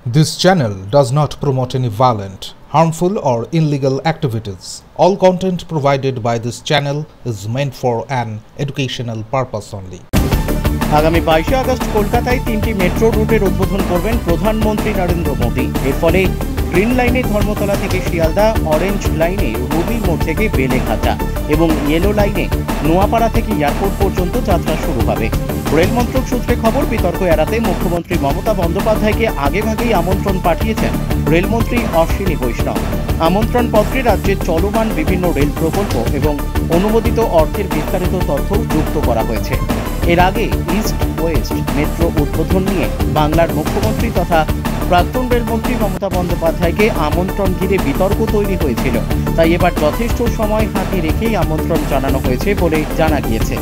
This channel does not promote any violent, harmful or illegal activities. All content provided by this channel is meant for an educational purpose only. আগামী 22 August কলকাতায় 3টি metro রুটের উদ্বোধন করবেন প্রধানমন্ত্রী নরেন্দ্র মোদী। এর ফলে গ্রিন লাইনে ধর্মতলা থেকে শিয়ালদা, অরেঞ্জ লাইনে রবি মোড় থেকে বেলেঘাটা এবং ইয়েলো লাইনে নোয়াপাড়া থেকে এয়ারপোর্ট পর্যন্ত যাত্রা শুরু হবে। রেল মন্ত্রক সূত্রে খবর, বিতর্ক এড়াতে মুখ্যমন্ত্রী মমতা বন্দ্যোপাধ্যায়কে আগেভাগেই আমন্ত্রণ পাঠিয়েছেন রেলমন্ত্রী অশ্বিনী বৈষ্ণব। আমন্ত্রণ পত্রে রাজ্যের চলমান বিভিন্ন রেল প্রকল্প এবং অনুমোদিত অর্থের বিস্তারিত তথ্য যুক্ত করা হয়েছে। এর আগে ইস্ট ওয়েস্ট মেট্রো উদ্বোধন নিয়ে বাংলার মুখ্যমন্ত্রী তথা প্রাক্তন রেলমন্ত্রী মমতা বন্দ্যোপাধ্যায়কে আমন্ত্রণ ঘিরে বিতর্ক তৈরি হয়েছিল। তাই এবার যথেষ্ট সময় হাতে রেখেই আমন্ত্রণ জানানো হয়েছে বলে জানা গিয়েছে।